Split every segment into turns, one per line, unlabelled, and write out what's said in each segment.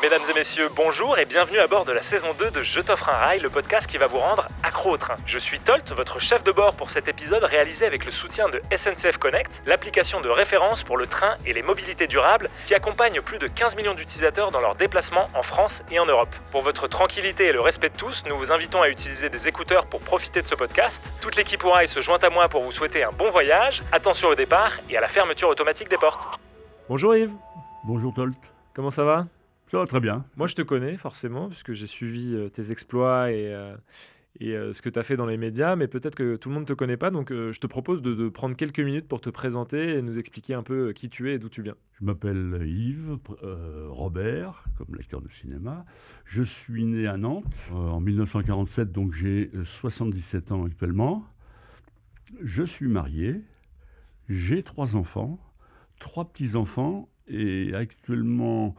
Mesdames et messieurs, bonjour et bienvenue à bord de la saison 2 de Je t'offre un rail, le podcast qui va vous rendre accro au train. Je suis Tolt, votre chef de bord pour cet épisode réalisé avec le soutien de SNCF Connect, l'application de référence pour le train et les mobilités durables qui accompagne plus de 15 millions d'utilisateurs dans leurs déplacements en France et en Europe. Pour votre tranquillité et le respect de tous, nous vous invitons à utiliser des écouteurs pour profiter de ce podcast. Toute l'équipe au rail se joint à moi pour vous souhaiter un bon voyage, attention au départ et à la fermeture automatique des portes. Bonjour Yves.
Bonjour Tolt.
Comment ça va ?
Ça va très bien.
Moi, je te connais forcément, puisque j'ai suivi tes exploits et ce que tu as fait dans les médias, mais peut-être que tout le monde ne te connaît pas, donc je te propose de prendre quelques minutes pour te présenter et nous expliquer un peu qui tu es et d'où tu viens.
Je m'appelle Yves Robert, comme l'acteur de cinéma. Je suis né à Nantes en 1947, donc j'ai 77 ans actuellement. Je suis marié, j'ai 3 enfants, 3 petits-enfants, et actuellement...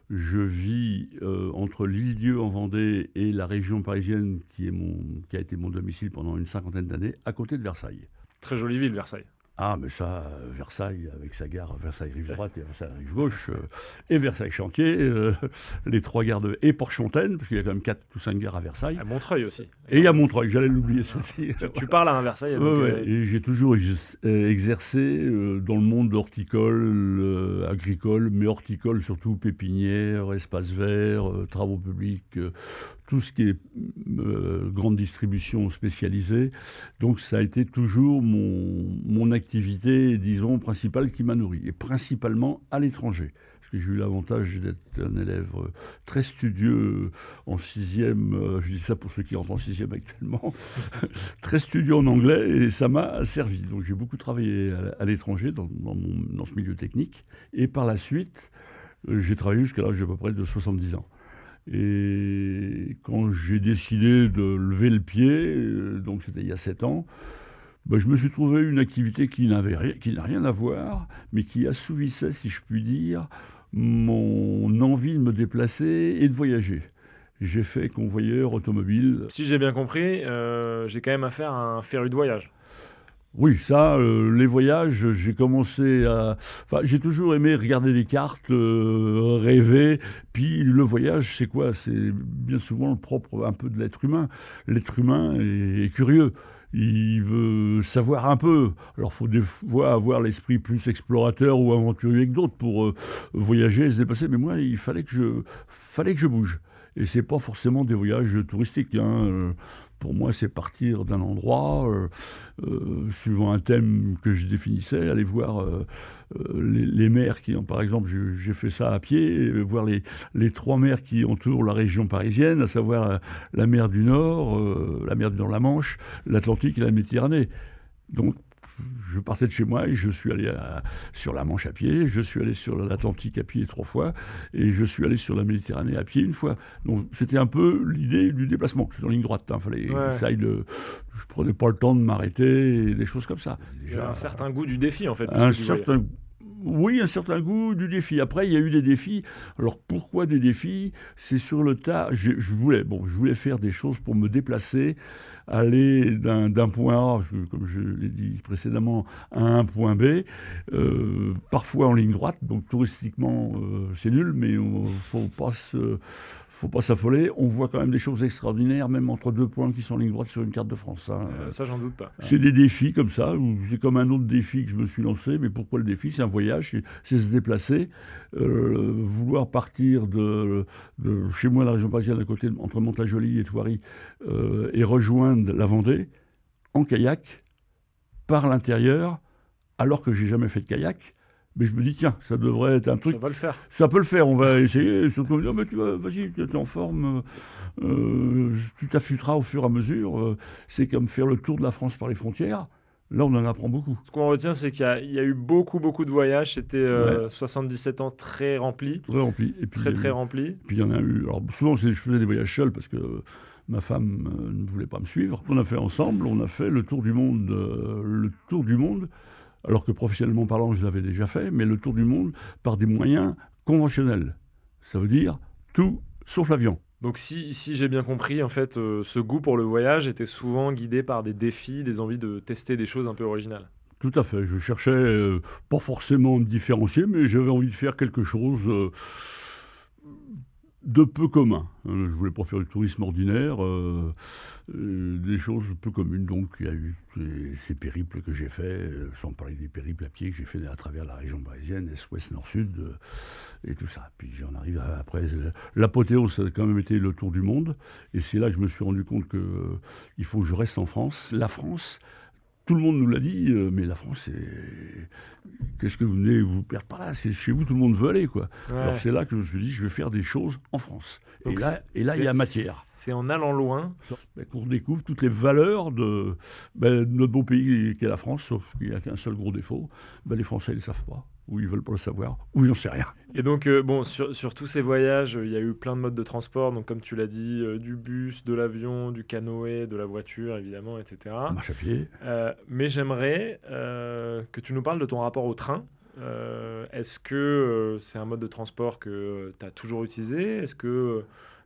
Je vis entre l'Île-Dieu en Vendée et la région parisienne qui a été mon domicile pendant une 50aine d'années, à côté de Versailles.
Très jolie ville, Versailles.
Ah, mais ça, Versailles, avec sa gare, Versailles rive droite et Versailles rive gauche, et Versailles chantier, les 3 gares et Porte-Fontaine, parce qu'il y a quand même 4 ou 5 gares à Versailles.
À Montreuil aussi.
Et il y a Montreuil, j'allais l'oublier celle-ci.
Tu parles à Versailles. Donc,
Et j'ai toujours exercé dans le monde horticole, agricole, mais horticole surtout, pépinière, espace vert, travaux publics, tout ce qui est grande distribution spécialisée. Donc ça a été toujours mon activité, disons, principale qui m'a nourri, et principalement à l'étranger. Parce que j'ai eu l'avantage d'être un élève très studieux en 6e, je dis ça pour ceux qui rentrent en 6e actuellement, très studieux en anglais, et ça m'a servi. Donc j'ai beaucoup travaillé à l'étranger, dans ce milieu technique, et par la suite, j'ai travaillé jusqu'à l'âge d'à peu près de 70 ans. Et quand j'ai décidé de lever le pied, donc c'était il y a 7 ans, je me suis trouvé une activité qui n'a rien à voir, mais qui assouvissait, si je puis dire, mon envie de me déplacer et de voyager. J'ai fait convoyeur automobile.
Si j'ai bien compris, j'ai quand même affaire à un féru de voyage.
Oui, ça, les voyages, j'ai commencé à... Enfin, j'ai toujours aimé regarder les cartes, rêver. Puis le voyage, c'est quoi ? C'est bien souvent le propre un peu de l'être humain. L'être humain est curieux. Il veut savoir un peu. Alors, il faut des fois avoir l'esprit plus explorateur ou aventurier que d'autres pour voyager et se déplacer. Mais moi, il fallait que je bouge. Et c'est pas forcément des voyages touristiques, hein. Pour moi, c'est partir d'un endroit, suivant un thème que je définissais, aller voir les mers qui, par exemple, j'ai fait ça à pied, voir les 3 mers qui entourent la région parisienne, à savoir la mer du Nord, la Manche, l'Atlantique et la Méditerranée. Donc, je partais de chez moi et je suis allé sur la Manche à pied, je suis allé sur l'Atlantique à pied 3 fois, et je suis allé sur la Méditerranée à pied 1 fois. Donc c'était un peu l'idée du déplacement. Je suis en ligne droite, fallait je prenais pas le temps de m'arrêter, et des choses comme ça.
Déjà, un certain goût du défi, en fait.
Oui, un certain goût du défi. Après, il y a eu des défis. Alors, pourquoi des défis ? C'est sur le tas. Je voulais faire des choses pour me déplacer, aller d'un point A, comme je l'ai dit précédemment, à un point B, parfois en ligne droite. Donc, touristiquement, c'est nul, mais il faut pas s'affoler. On voit quand même des choses extraordinaires, même entre 2 points qui sont en ligne droite sur une carte de France.
Ça, j'en doute pas.
C'est des défis comme ça, ou c'est comme un autre défi que je me suis lancé. Mais pourquoi le défi ? C'est un voyage, c'est se déplacer. Vouloir partir de chez moi, la région parisienne, à côté, entre Mantes-la-Jolie et Thoiry, et rejoindre la Vendée, en kayak, par l'intérieur, alors que j'ai jamais fait de kayak. Mais je me dis, tiens, ça devrait être un truc...
Ça va le faire.
Ça peut le faire, on va essayer. Surtout, mais vas-y, tu es en forme, tu t'affûteras au fur et à mesure. C'est comme faire le tour de la France par les frontières. Là, on en apprend beaucoup.
Ce qu'on retient, c'est qu'il y a eu beaucoup de voyages. C'était 77 ans très remplis.
Très remplis. Et puis,
très remplis.
Puis il y en a eu... Alors souvent, je faisais des voyages seul parce que ma femme ne voulait pas me suivre. On a fait ensemble, on a fait le tour du monde. Alors que professionnellement parlant, je l'avais déjà fait, mais le tour du monde par des moyens conventionnels. Ça veut dire tout sauf l'avion.
Donc si j'ai bien compris, en fait, ce goût pour le voyage était souvent guidé par des défis, des envies de tester des choses un peu originales.
Tout à fait. Je cherchais pas forcément à me différencier, mais j'avais envie de faire quelque chose de peu commun. Je ne voulais pas faire du tourisme ordinaire, des choses peu communes. Donc il y a eu ces périples que j'ai faits, sans parler des périples à pied que j'ai fait à travers la région parisienne, est, ouest, nord, sud, et tout ça. Puis j'en arrive après. L'apothéose, ça a quand même été le tour du monde. Et c'est là que je me suis rendu compte qu'il faut que je reste en France. La France... Tout le monde nous l'a dit, mais la France, qu'est-ce que vous venez vous perdre par là? C'est chez vous, tout le monde veut aller, quoi. Ouais. Alors c'est là que je me suis dit, je vais faire des choses en France. Donc et là, il y a matière.
C'est en allant loin
qu'on découvre toutes les valeurs de notre beau pays qu'est la France, sauf qu'il n'y a qu'un seul gros défaut. Les Français, ils ne le savent pas, ou ils ne veulent pas le savoir, ou j'en sais rien.
Et donc, sur tous ces voyages, il y a eu plein de modes de transport, donc comme tu l'as dit, du bus, de l'avion, du canoë, de la voiture, évidemment, etc.
Marche à pied.
Mais j'aimerais que tu nous parles de ton rapport au train. Est-ce que c'est un mode de transport que tu as toujours utilisé ?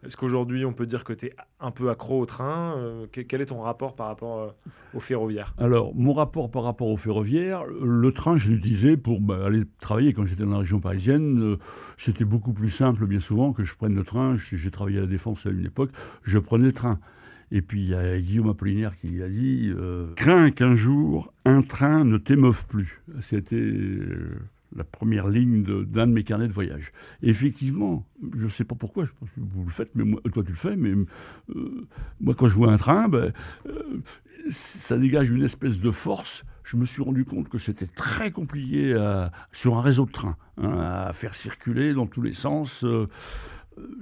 Est-ce qu'aujourd'hui, on peut dire que tu es un peu accro au train ? Quel est ton rapport par rapport au ferroviaire ?
Alors, mon rapport par rapport au ferroviaire, le train, je l'utilisais pour aller travailler. Quand j'étais dans la région parisienne, c'était beaucoup plus simple, bien souvent, que je prenne le train. J'ai travaillé à la Défense à une époque, je prenais le train. Et puis, il y a Guillaume Apollinaire qui a dit « Crains qu'un jour, un train ne t'émeuve plus ». C'était... la première ligne d'un de mes carnets de voyage. Et effectivement, je ne sais pas pourquoi, je pense que vous le faites, mais toi tu le fais, mais moi quand je vois un train, ça dégage une espèce de force. Je me suis rendu compte que c'était très compliqué sur un réseau de trains, à faire circuler dans tous les sens.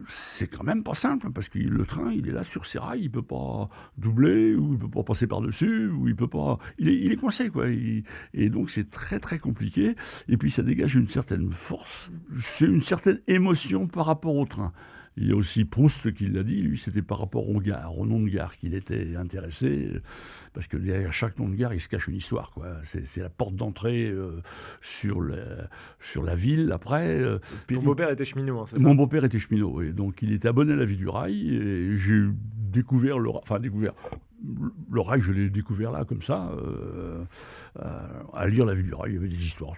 C'est quand même pas simple, parce que le train, il est là sur ses rails, il peut pas doubler, ou il peut pas passer par-dessus, ou il peut pas... Il est coincé, quoi. Et donc, c'est très, très compliqué. Et puis, ça dégage une certaine force. C'est une certaine émotion par rapport au train. Il y a aussi Proust qui l'a dit, lui, c'était par rapport aux gares, au nom de gare qu'il était intéressé, parce que derrière chaque nom de gare, il se cache une histoire, quoi. C'est la porte d'entrée sur la ville, après.
Ton beau-père était cheminot, hein, c'est ça ?
Mon beau-père était cheminot, et donc il était abonné à la Vie du Rail, et j'ai découvert le rail, je l'ai découvert là, comme ça, à lire la Vie du Rail, il y avait des histoires.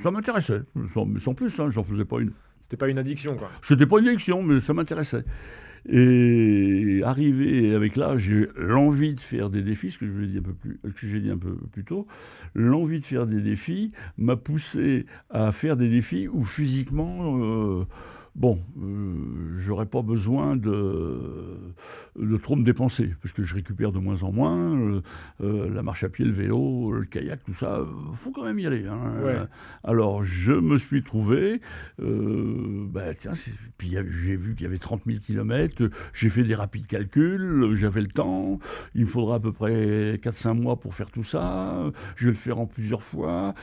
Ça m'intéressait, sans plus, j'en faisais pas une.
C'était pas une addiction, quoi.
C'était pas une addiction, mais ça m'intéressait. Et arrivé avec l'âge, j'ai l'envie de faire des défis, ce que j'ai dit un peu plus tôt. L'envie de faire des défis m'a poussé à faire des défis où physiquement... j'aurais pas besoin de trop me dépenser, parce que je récupère de moins en moins. La marche à pied, le vélo, le kayak, tout ça, faut quand même y aller.
Ouais.
Alors, je me suis trouvé, puis j'ai vu qu'il y avait 30 000 km, j'ai fait des rapides calculs, j'avais le temps, il me faudra à peu près 4-5 mois pour faire tout ça, je vais le faire en plusieurs fois,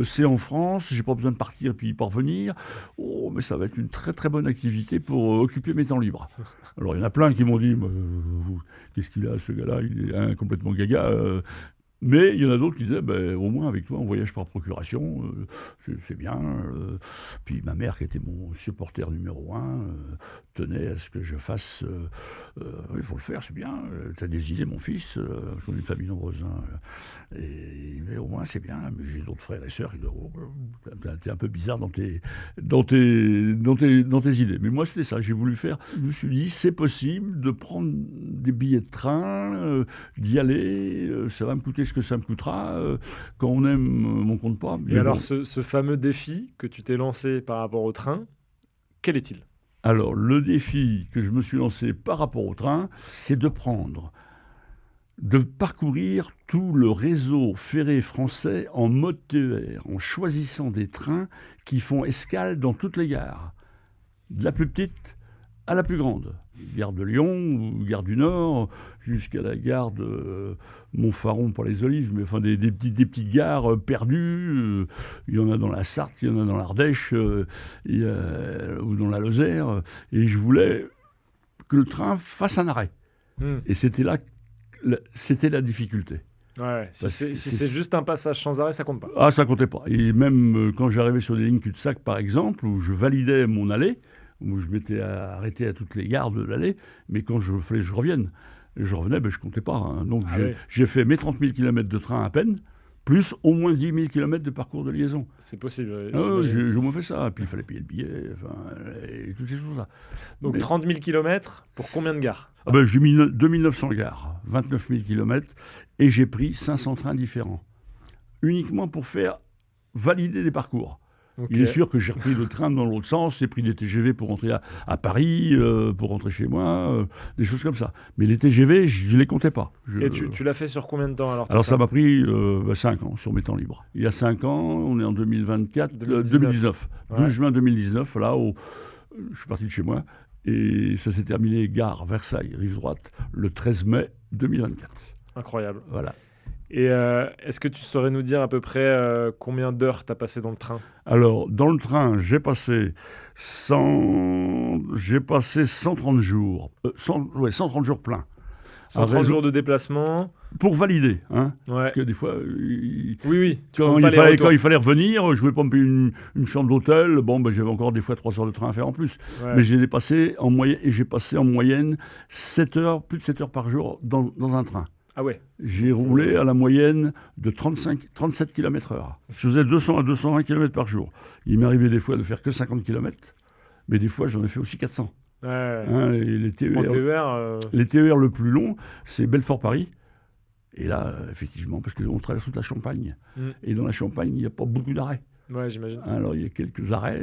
c'est en France, j'ai pas besoin de partir puis y parvenir. Oh, mais ça va être une très très bonne activité pour occuper mes temps libres. Alors il y en a plein qui m'ont dit qu'est-ce qu'il a ce gars-là, il est complètement gaga. Mais il y en a d'autres qui disaient, au moins avec toi, on voyage par procuration, c'est bien. Puis ma mère, qui était mon supporter numéro 1, tenait à ce que je fasse. Il faut le faire, c'est bien. Tu as des idées, mon fils. Je connais une famille nombreuse. Mais au moins, c'est bien. Mais j'ai d'autres frères et sœurs qui disent, t'es un peu bizarre dans tes idées. Mais moi, c'était ça. J'ai voulu faire. Je me suis dit, c'est possible de prendre des billets de train, d'y aller. Ça va me coûter ce que ça me coûtera. Quand on aime, on compte pas.
Et alors, ce fameux défi que tu t'es lancé par rapport au train, quel est-il ?
Alors, le défi que je me suis lancé par rapport au train, c'est de parcourir tout le réseau ferré français en mode TER, en choisissant des trains qui font escale dans toutes les gares, de la plus petite à la plus grande. Gare de Lyon, ou gare du Nord, jusqu'à la gare de Montfaron pour les Olives, mais enfin des petites gares perdues. Il y en a dans la Sarthe, il y en a dans l'Ardèche, ou dans la Lozère. Et je voulais que le train fasse un arrêt. Et c'était la difficulté.
Ouais, si c'est juste un passage sans arrêt, ça compte pas.
Ah, ça comptait pas. Et même quand j'arrivais sur des lignes cul-de-sac, par exemple, où je validais mon allée, où je m'étais arrêté à toutes les gares de l'allée, mais quand je fallait que je revienne, je revenais, je comptais pas. Donc j'ai fait mes 30 000 km de train à peine, plus au moins 10 000 km de parcours de liaison.
C'est possible.
J'ai au moins fait ça. Et puis il fallait payer le billet, et toutes ces choses-là.
Donc 30 000 km pour combien de gares?
J'ai mis 2900 gares, 29 000 km, et j'ai pris 500 trains différents. Uniquement pour faire valider des parcours. Okay. Il est sûr que j'ai repris le train dans l'autre sens, j'ai pris des TGV pour rentrer à Paris, pour rentrer chez moi, des choses comme ça. Mais les TGV, je ne les comptais pas.
Et tu l'as fait sur combien de temps alors
ça m'a pris 5 ans sur mes temps libres. Il y a 5 ans, on est en 2019. Ouais. 12 juin 2019, là où je suis parti de chez moi. Et ça s'est terminé gare Versailles, rive droite, le 13 mai 2024.
Incroyable.
Voilà.
Et est-ce que tu saurais nous dire à peu près combien d'heures tu as passé dans le train?
Alors, dans le train, j'ai passé 130 jours. 130 jours pleins.
130 jours de déplacement.
Pour valider. Hein,
ouais.
Parce que des fois,
quand
il fallait revenir, je ne voulais pas me payer une chambre d'hôtel. J'avais encore des fois 3 heures de train à faire en plus. Ouais. Mais j'ai passé en moyenne 7 heures, plus de 7 heures par jour dans un train.
Ah ouais.
J'ai roulé à la moyenne de 37 km/h. Je faisais 200 à 220 km par jour. Il m'arrivait des fois de faire que 50 km, mais des fois j'en ai fait aussi 400.
Ouais.
Hein, les
TER,
les TER le plus long, c'est Belfort-Paris. Et là, effectivement, parce qu'on traverse toute la Champagne. Et dans la Champagne, il n'y a pas beaucoup d'arrêts.
Ouais, j'imagine.
Alors, il y a quelques arrêts.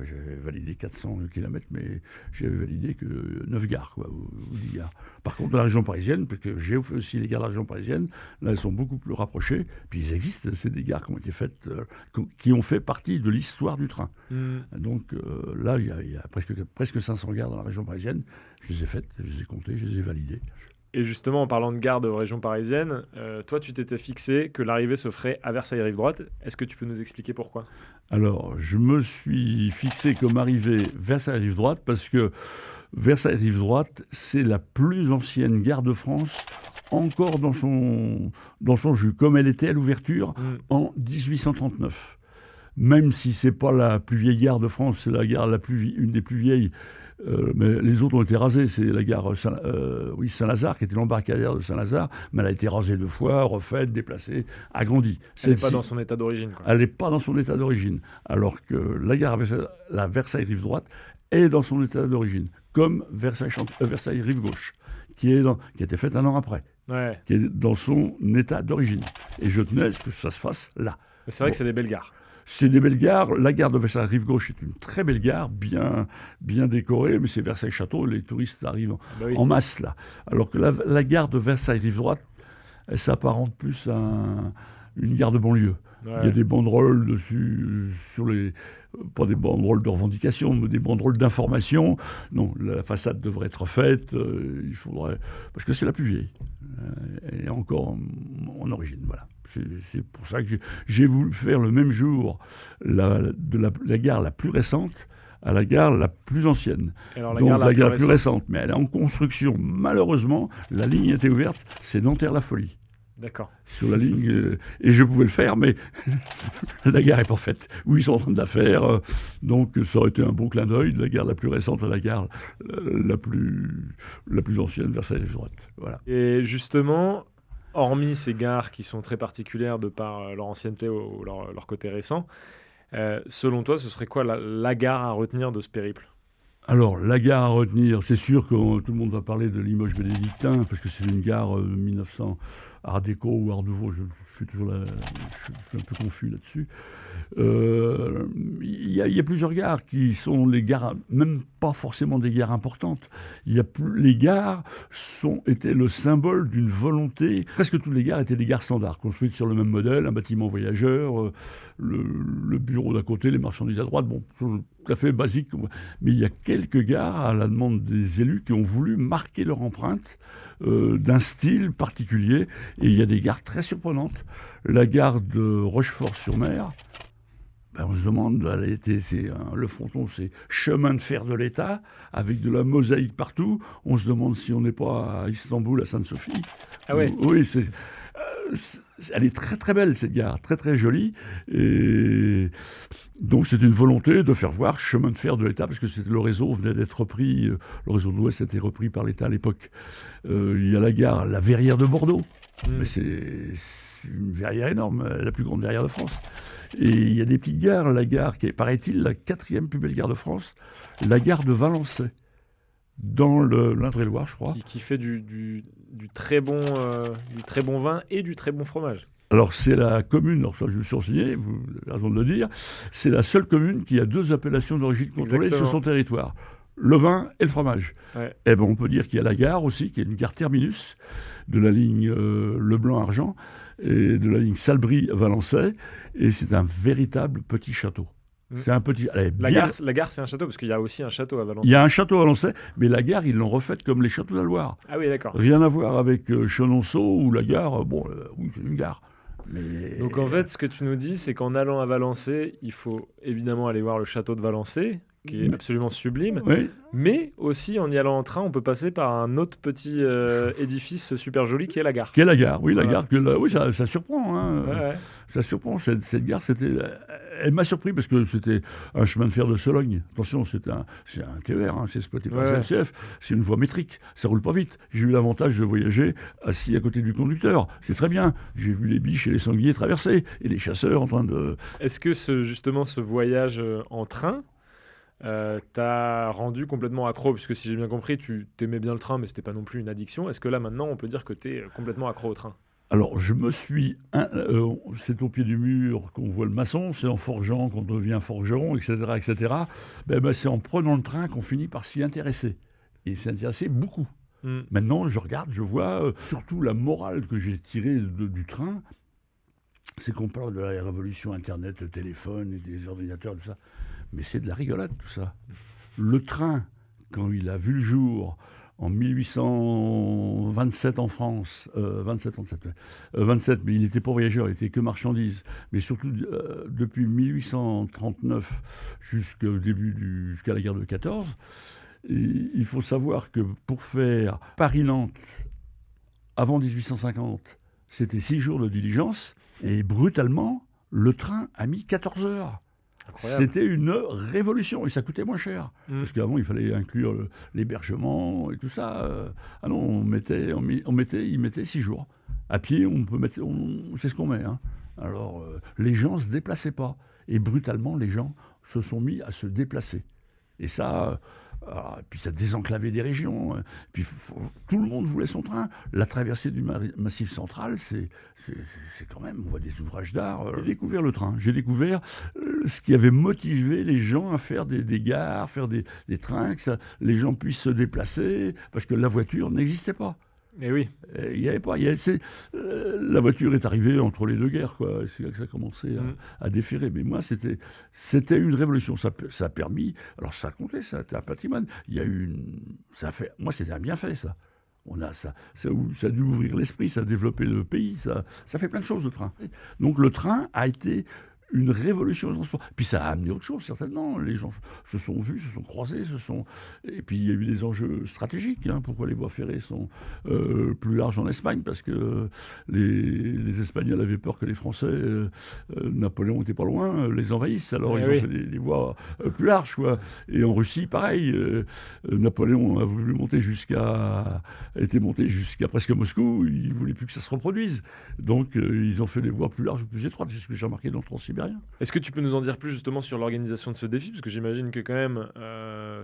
J'avais validé 400 km, mais j'avais validé que 9 gares, ou 10 gares. Par contre, dans la région parisienne, parce que j'ai fait aussi les gares de la région parisienne, là, elles sont beaucoup plus rapprochées. Puis, ils existent. C'est des gares qui ont été faites, qui ont fait partie de l'histoire du train. Donc, là, il y a presque 500 gares dans la région parisienne. Je les ai faites, je les ai comptées, je les ai validées.
Et justement, en parlant de gare de région parisienne, toi, tu t'étais fixé que l'arrivée se ferait à Versailles-Rive-Droite. Est-ce que tu peux nous expliquer pourquoi?
Alors, je me suis fixé comme arrivée Versailles-Rive-Droite parce que Versailles-Rive-Droite, c'est la plus ancienne gare de France, encore dans son jus, comme elle était à l'ouverture en 1839. Même si ce n'est pas la plus vieille gare de France, c'est la gare une des plus vieilles. Mais les autres ont été rasés. C'est la gare Saint-Lazare, qui était l'embarcadère de Saint-Lazare, mais elle a été rasée 2 fois, refaite, déplacée, agrandie.
Elle n'est pas dans son état d'origine.
Elle n'est pas dans son état d'origine. Alors que la gare la Versailles-Rive-Droite est dans son état d'origine, comme Versailles-Rive-Gauche, qui a été faite 1 an après, qui est dans son état d'origine. Et je tenais à ce que ça se fasse là.
Mais c'est vrai que c'est des belles gares.
C'est des belles gares. La gare de Versailles-Rive-Gauche est une très belle gare, bien décorée, mais c'est Versailles-Château, les touristes arrivent en masse là. Alors que la gare de Versailles-Rive-Droite, elle s'apparente plus à une gare de banlieue. Ouais. Il y a des banderoles dessus, pas des banderoles de revendication, mais des banderoles d'information. Non, la façade devrait être faite, il faudrait... Parce que c'est la plus vieille. Elle est encore en origine, voilà. C'est pour ça que j'ai voulu faire le même jour la gare la plus récente à la gare la plus ancienne.
Alors,
donc la gare la plus récente, mais elle est en construction. Malheureusement, la ligne était ouverte, c'est Nanterre-la-Folie.
D'accord.
Sur la ligne, et je pouvais le faire, mais la gare n'est pas faite. Oui, ils sont en train de la faire, donc ça aurait été un bon clin d'œil de la gare la plus récente à la gare la plus ancienne, Versailles-Rive-Droite. Voilà.
Et justement, hormis ces gares qui sont très particulières de par leur ancienneté ou leur côté récent, selon toi, ce serait quoi la gare à retenir de ce périple?
Alors, la gare à retenir, c'est sûr que tout le monde va parler de Limoges bénédictin, parce que c'est une gare 1900 Art déco ou Art nouveau, je suis toujours là, je suis un peu confus là-dessus. Il y a plusieurs gares qui sont les gares, même pas forcément des gares importantes. Les gares étaient le symbole d'une volonté. Presque toutes les gares étaient des gares standards, construites sur le même modèle, un bâtiment voyageur, le bureau d'à côté, les marchandises à droite, tout à fait basique. Mais il y a quelques gares, à la demande des élus, qui ont voulu marquer leur empreinte d'un style particulier. Et il y a des gares très surprenantes. La gare de Rochefort-sur-Mer, on se demande, le fronton, c'est chemin de fer de l'État, avec de la mosaïque partout. On se demande si on n'est pas à Istanbul, à Sainte-Sophie.
Ah ouais.
Oui, elle est très très belle, cette gare, très très jolie. Et donc c'est une volonté de faire voir chemin de fer de l'État, parce que le réseau venait d'être repris, le réseau de l'Ouest a été repris par l'État à l'époque. Il y a la gare, la Verrière de Bordeaux. Mais une verrière énorme, la plus grande verrière de France. Et il y a des petites gares. La gare qui est, paraît-il, la 4e plus belle gare de France, la gare de Valençay, dans l'Indre-et-Loire, je crois.
Qui fait du très bon vin et du très bon fromage.
Alors, c'est la commune, alors ça je me suis renseigné, vous avez raison de le dire, c'est la seule commune qui a 2 appellations d'origine contrôlée sur son territoire. Le vin et le fromage.
Ouais.
Et ben, on peut dire qu'il y a la gare aussi, qui est une gare terminus de la ligne Leblanc-Argent et de la ligne Salbris-Valençay. Et c'est un véritable petit château. C'est un petit.
La gare, c'est un château, parce qu'il y a aussi un château à Valençay.
Il y a un château à Valençay, mais la gare, ils l'ont refaite comme les châteaux de la Loire.
Ah oui, d'accord.
Rien à voir avec Chenonceau ou la gare. Oui, c'est une gare. Mais...
Donc en fait, ce que tu nous dis, c'est qu'en allant à Valençay, il faut évidemment aller voir le château de Valençay, qui est absolument sublime.
Oui.
Mais aussi, en y allant en train, on peut passer par un autre petit édifice super joli qui est la gare.
Qui est la gare, oui, la
Voilà.
gare. Oui, ça surprend. Hein.
Ouais.
Ça surprend. Cette gare, elle m'a surpris parce que c'était un chemin de fer de Sologne. Attention, c'est un TER, hein, c'est exploité par
Ouais.
SNCF. C'est une voie métrique. Ça roule pas vite. J'ai eu l'avantage de voyager assis à côté du conducteur. C'est très bien. J'ai vu les biches et les sangliers traverser et les chasseurs en train de.
Est-ce que ce voyage en train t'a rendu complètement accro? Puisque si j'ai bien compris, tu t'aimais bien le train, mais c'était pas non plus une addiction. Est-ce que là, maintenant, on peut dire que t'es complètement accro au train?
Alors, je me suis. C'est au pied du mur qu'on voit le maçon, c'est en forgeant qu'on devient forgeron, etc. etc. C'est en prenant le train qu'on finit par s'y intéresser. Et s'y intéresser beaucoup. Maintenant, je regarde, je vois surtout la morale que j'ai tirée du train, c'est qu'on parle de la révolution Internet, le téléphone et des ordinateurs, tout ça. Mais c'est de la rigolade, tout ça. Le train, quand il a vu le jour en 1827 en France, 27, mais il n'était pas voyageur, il n'était que marchandise. Mais surtout, depuis 1839 jusqu'à la guerre de 14, il faut savoir que pour faire Paris-Nantes, avant 1850, c'était 6 jours de diligence, et brutalement, le train a mis 14 heures.
Incroyable.
C'était une révolution et ça coûtait moins cher. Parce qu'avant, il fallait inclure l'hébergement et tout ça. Ah non, il mettait 6 jours. À pied, c'est ce qu'on met. Hein. Alors, les gens ne se déplaçaient pas. Et brutalement, les gens se sont mis à se déplacer. Et ça... puis ça désenclavait des régions. Puis tout le monde voulait son train. La traversée du Massif central, c'est quand même, on voit des ouvrages d'art. J'ai découvert le train. J'ai découvert ce qui avait motivé les gens à faire des gares, faire des trains, que les gens puissent se déplacer, parce que la voiture n'existait pas.
Et oui.
Il y avait pas. La voiture est arrivée entre les deux guerres, quoi. C'est là que ça a commencé à déférer. Mais moi, c'était une révolution. Ça a permis. Alors ça a compté, ça a été un patrimoine. Il y a eu moi, c'était un bienfait, ça. Ça a dû ouvrir l'esprit, ça a développé le pays. Ça fait plein de choses, le train. Donc le train a été une révolution de transport. Puis ça a amené autre chose, certainement. Les gens se sont vus, se sont croisés, et puis il y a eu des enjeux stratégiques. Hein. Pourquoi les voies ferrées sont plus larges en Espagne? Parce que les Espagnols avaient peur que les Français, Napoléon était pas loin, les envahissent. Alors ils ont fait des voies plus larges, quoi. Et en Russie, pareil. Napoléon a voulu était monté jusqu'à presque Moscou. Il voulait plus que ça se reproduise. Donc ils ont fait des voies plus larges, plus étroites. C'est ce que j'ai remarqué dans le Transsibérien.
Est-ce que tu peux nous en dire plus justement sur l'organisation de ce défi? Parce que j'imagine que quand même,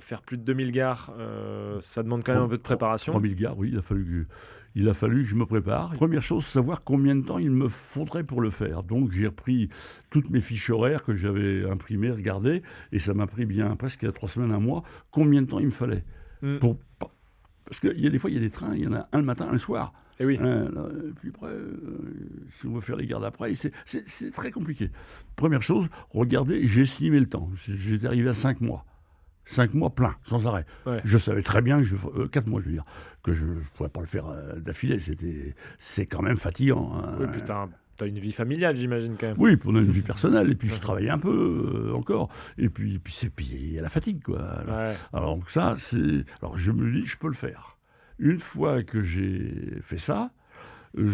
faire plus de 2000 gares, ça demande quand même un peu de préparation.
3000 gares, oui, il a fallu que je me prépare. Première chose, savoir combien de temps il me faudrait pour le faire. Donc j'ai repris toutes mes fiches horaires que j'avais imprimées, regardées, et ça m'a pris bien presque 3 semaines, un mois, combien de temps il me fallait. Parce qu'il y a des fois, il y a des trains, il y en a un le matin, un le soir.
Et oui.
Et puis après, si on veut faire les gardes après, c'est très compliqué. Première chose, regardez, j'ai estimé le temps. J'étais arrivé à 5 mois. 5 mois plein, sans arrêt. Ouais. Je savais très bien que 4 mois, je veux dire, que je ne pourrais pas le faire d'affilée. C'est quand même fatigant. Hein.
Oui, puis t'as une vie familiale, j'imagine, quand même.
Oui, puis on a une vie personnelle, et puis je travaillais un peu encore. Et puis il y a la fatigue, quoi.
Ouais.
Alors ça, alors je me dis, je peux le faire. Une fois que j'ai fait ça, je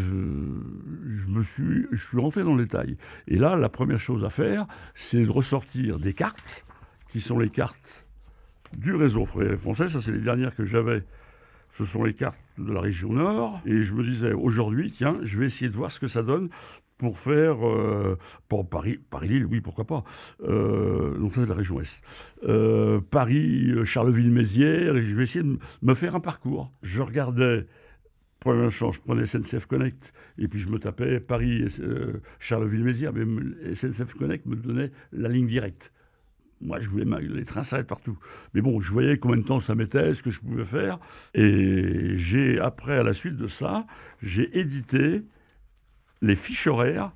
suis rentré dans le détail. Et là, la première chose à faire, c'est de ressortir des cartes, qui sont les cartes du réseau ferroviaire français. Ça, c'est les dernières que j'avais Ce sont les cartes de la région Nord. Et je me disais, aujourd'hui, tiens, je vais essayer de voir ce que ça donne pour faire pour Paris-Lille, oui, pourquoi pas. Donc ça, c'est la région Est. Paris, Charleville-Mézières, et je vais essayer de me faire un parcours. Je regardais, première chance, je prenais SNCF Connect, et puis je me tapais Paris, Charleville-Mézières, mais SNCF Connect me donnait la ligne directe. Moi, je voulais les trains s'arrêtent partout. Mais bon, je voyais combien de temps ça mettait, ce que je pouvais faire. Et après, à la suite de ça, j'ai édité les fiches horaires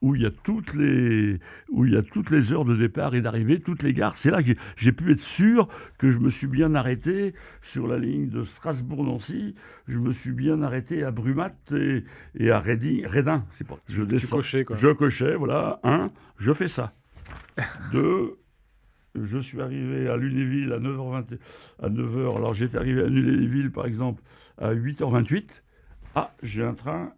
où il y a toutes les heures de départ et d'arrivée, toutes les gares. C'est là que j'ai pu être sûr que je me suis bien arrêté sur la ligne de Strasbourg-Nancy. Je me suis bien arrêté à Brumath et à Redin. C'est pas, je descends.
Cochais, quoi.
Je cochais, voilà. 1, je fais ça. 2, je suis arrivé à Lunéville à 9h20. À 9h. Alors j'étais arrivé à Lunéville, par exemple, à 8h28. Ah, j'ai un train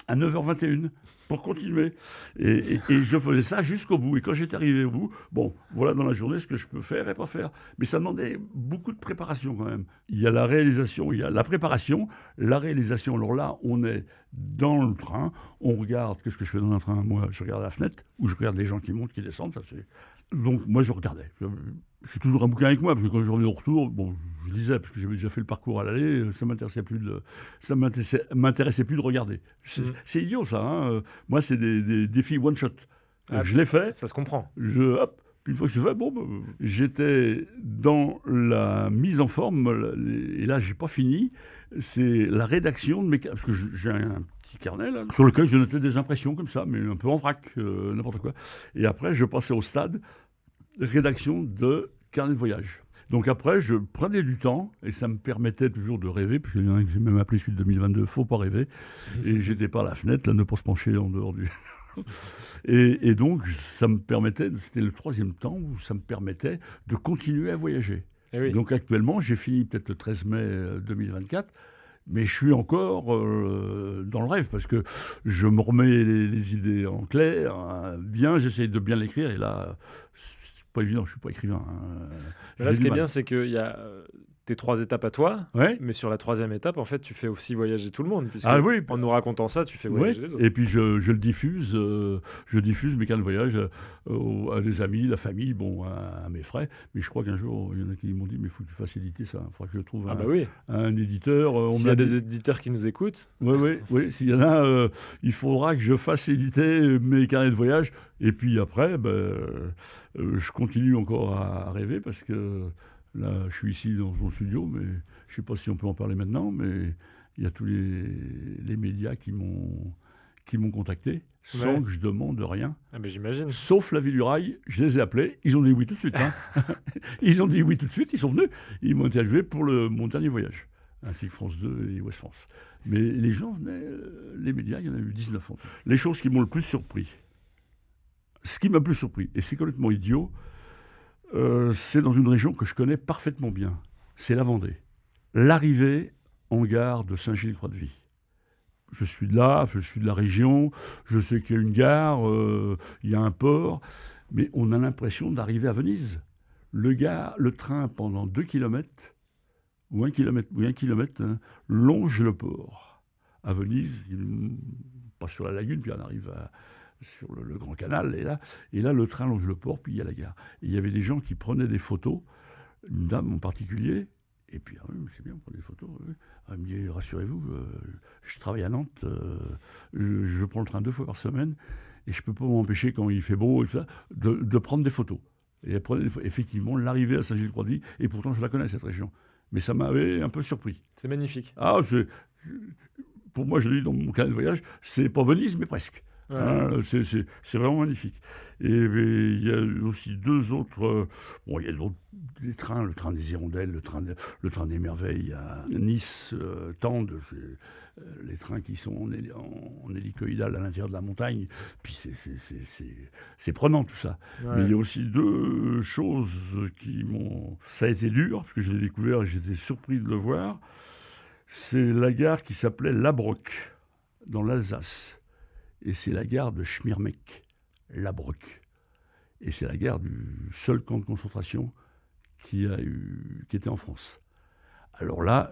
à 9h21 pour continuer. Et je faisais ça jusqu'au bout. Et quand j'étais arrivé au bout, bon, voilà dans la journée ce que je peux faire et pas faire. Mais ça demandait beaucoup de préparation quand même. Il y a la réalisation, il y a la préparation, la réalisation. Alors là, on est dans le train, on regarde, qu'est-ce que je fais dans un train? Moi, je regarde la fenêtre, ou je regarde les gens qui montent, qui descendent. Ça, c'est... Donc moi, je regardais. Je suis toujours un bouquin avec moi, parce que quand je revenais au retour, bon, je lisais, parce que j'avais déjà fait le parcours à l'aller, ça m'intéressait plus de regarder. C'est idiot, ça. Hein. Moi, c'est des défis one-shot. Je l'ai fait.
Ça se comprend.
Hop, puis une fois que c'est fait, j'étais dans la mise en forme, et là, j'ai pas fini. C'est la rédaction de mes... Parce que j'ai un petit carnet, là, sur lequel je notais des impressions comme ça, mais un peu en vrac, n'importe quoi. Et après, je passais au stade rédaction de carnet de voyage. Donc après, je prenais du temps, et ça me permettait toujours de rêver, parce qu'il y en a que j'ai même appelé celui de 2022, faut pas rêver. Et j'étais par la fenêtre, là, ne pas se pencher en dehors du... et donc, ça me permettait, c'était le 3e temps où ça me permettait de continuer à voyager.
Oui.
Donc actuellement, j'ai fini peut-être le 13 mai 2024, mais je suis encore dans le rêve, parce que je me remets les idées en clair, bien, j'essaye de bien l'écrire, et là, c'est pas évident, je suis pas écrivain. Hein.
Là, ce qui est bien, c'est qu'il y a tes 3 étapes à toi,
ouais.
Mais sur la 3e étape, en fait, tu fais aussi voyager tout le monde, puisque en nous racontant ça, tu fais voyager les autres.
Et puis je le diffuse, mes carnets de voyage à des amis, la famille, à mes frais. Mais je crois qu'un jour, il y en a qui m'ont dit, mais il faut que tu fasses éditer ça. Il faudra que je trouve un éditeur.
S'il y a des éditeurs qui nous écoutent.
Oui, s'il y en a, il faudra que je fasse éditer mes carnets de voyage. Et puis après, je continue encore à rêver, parce que là, je suis ici dans mon studio, mais je ne sais pas si on peut en parler maintenant, mais il y a tous les médias qui m'ont contacté sans que je demande rien.
Ah ben j'imagine.
Sauf la Vie du Rail, je les ai appelés, ils ont dit oui tout de suite. Hein. Ils ont dit oui tout de suite, ils sont venus. Ils m'ont interviewé pour mon dernier voyage, ainsi que France 2 et Ouest France. Mais les gens venaient, les médias, il y en a eu 19 ans. Les choses qui m'ont le plus surpris, ce qui m'a le plus surpris, et c'est complètement idiot, c'est dans une région que je connais parfaitement bien. C'est la Vendée. L'arrivée en gare de Saint-Gilles-Croix-de-Vie. Je suis de là, je suis de la région, je sais qu'il y a une gare, il y a un port, mais on a l'impression d'arriver à Venise. Le train, pendant 2 km, ou 1 kilomètre, hein, longe le port. À Venise, il passe sur la lagune, puis on arrive sur le Grand Canal, et là, le train longe le port, puis il y a la gare. Et il y avait des gens qui prenaient des photos, une dame en particulier, et puis, c'est bien, on prend des photos. Elle me dit, rassurez-vous, je travaille à Nantes, je prends le train 2 fois par semaine, et je ne peux pas m'empêcher, quand il fait beau, et tout ça, de prendre des photos. Et elle prenait effectivement l'arrivée à Saint-Gilles-Croix-de-Vie, et pourtant je la connais, cette région. Mais ça m'avait un peu surpris.
C'est magnifique.
Ah, pour moi, je le dis dans mon carnet de voyage, c'est pas Venise, mais presque. Ouais. Hein, c'est vraiment magnifique. Et il y a aussi 2 autres... il y a des trains, le train des Hirondelles, le train des Merveilles à Nice, Tende, les trains qui sont en hélicoïdal à l'intérieur de la montagne. Puis c'est prenant tout ça. Ouais. Mais il y a aussi 2 choses qui m'ont... Ça a été dur, parce que je l'ai découvert et j'étais surpris de le voir. C'est la gare qui s'appelait Labroc, dans l'Alsace. Et c'est la gare de Schmiermeck, Labroc. Et c'est la gare du seul camp de concentration qui était en France. Alors là,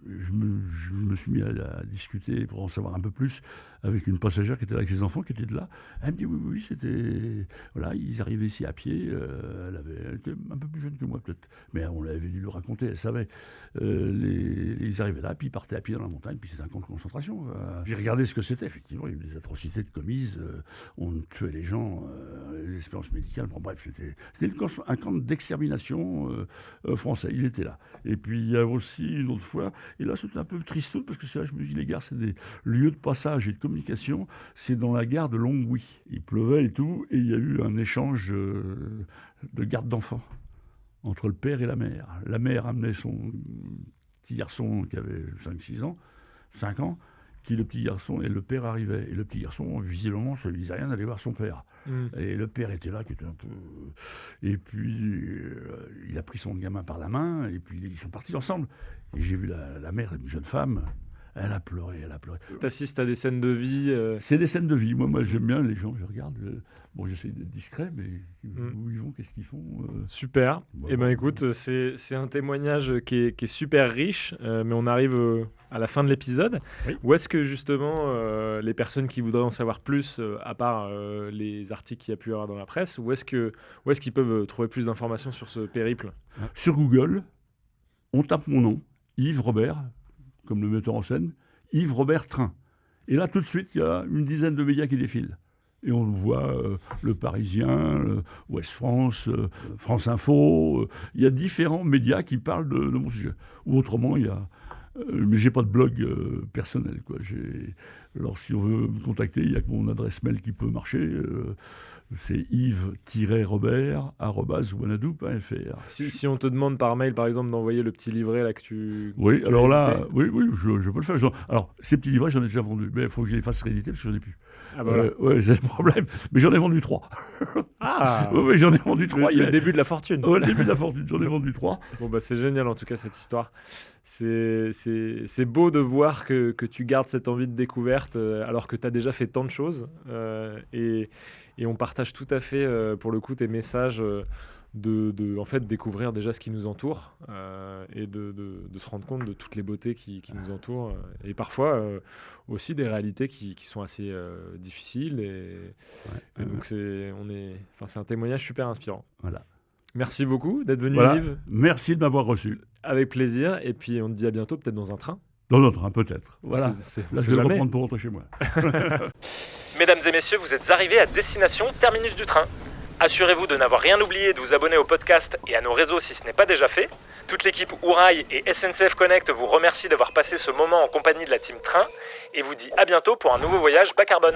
je me suis mis à discuter pour en savoir un peu plus avec une passagère qui était là avec ses enfants, qui était de là. Elle me dit oui, c'était... Voilà, ils arrivaient ici à pied. Elle était un peu plus jeune que moi peut-être, mais on l'avait dû le raconter, elle savait. Ils arrivaient là, puis ils partaient à pied dans la montagne, puis c'était un camp de concentration. J'ai regardé ce que c'était, effectivement, il y avait des atrocités de commises, on tuait les gens, les espérances médicales, bon, bref, c'était un camp d'extermination français, il était là. Et puis il y a aussi une autre fois, et là c'était un peu tristoun, parce que c'est là je me dis, les gares, c'est des lieux de passage et de communication, c'est dans la gare de Longwy. Il pleuvait et tout, et il y a eu un échange de garde d'enfants entre le père et la mère. La mère amenait son petit garçon qui avait 5 ans, qui le petit garçon, et le père arrivait. Et le petit garçon, visiblement, ça ne lui disait rien d'aller voir son père. Et le père était là, qui était un peu... Et puis, il a pris son gamin par la main, et puis ils sont partis ensemble. Et j'ai vu la mère, une jeune femme, elle a pleuré.
T'assistes à des scènes de vie
C'est des scènes de vie. Moi, j'aime bien les gens, je regarde. Bon, j'essaie d'être discret, mais où ils vont, qu'est-ce qu'ils font
Super. Eh ben écoute, c'est un témoignage qui est super riche, mais on arrive à la fin de l'épisode.
Oui.
Où est-ce que justement les personnes qui voudraient en savoir plus, à part les articles qu'il y a pu y avoir dans la presse, où est-ce qu'ils peuvent trouver plus d'informations sur ce périple ?
Sur Google, on tape mon nom, Yves Robert, comme le metteur en scène, Yves Robert Train. Et là, tout de suite, il y a une dizaine de médias qui défilent. Et on voit Le Parisien, Ouest France, France Info. Il y a différents médias qui parlent de mon sujet. Ou autrement, il y a... mais j'ai pas de blog personnel, quoi. Alors, si on veut me contacter, il y a que mon adresse mail qui peut marcher. C'est yves-robert@wanadoo.fr.
Si on te demande par mail, par exemple, d'envoyer le petit livret là que tu...
Oui,
tu
alors
as
là,
édité.
oui, je peux le faire. Alors, ces petits livrets, j'en ai déjà vendu. Mais il faut que je les fasse rééditer parce que j'en ai plus.
Ah, voilà.
Ouais, c'est le problème. Mais j'en ai vendu 3.
Ah
Oui, j'en ai vendu 3.
le début de la fortune.
Le début de la fortune, j'en ai vendu 3.
Bon, bah, c'est génial en tout cas cette histoire. C'est beau de voir que tu gardes cette envie de découverte alors que tu as déjà fait tant de choses. Et on partage tout à fait, pour le coup, tes messages de en fait, découvrir déjà ce qui nous entoure et de se rendre compte de toutes les beautés qui nous entourent. Et parfois aussi des réalités qui sont assez difficiles. Et donc, c'est un témoignage super inspirant.
Voilà.
Merci beaucoup d'être venu,
Voilà.
Yves.
Merci de m'avoir reçu.
Avec plaisir. Et puis, on te dit à bientôt, peut-être dans un train.
Dans notre train, peut-être. Voilà. Là,
C'est
je vais le
jamais.
reprendre pour rentrer chez moi.
Mesdames et messieurs, vous êtes arrivés à destination terminus du train. Assurez-vous de n'avoir rien oublié et de vous abonner au podcast et à nos réseaux si ce n'est pas déjà fait. Toute l'équipe Ourail et SNCF Connect vous remercie d'avoir passé ce moment en compagnie de la team Train et vous dit à bientôt pour un nouveau voyage bas carbone.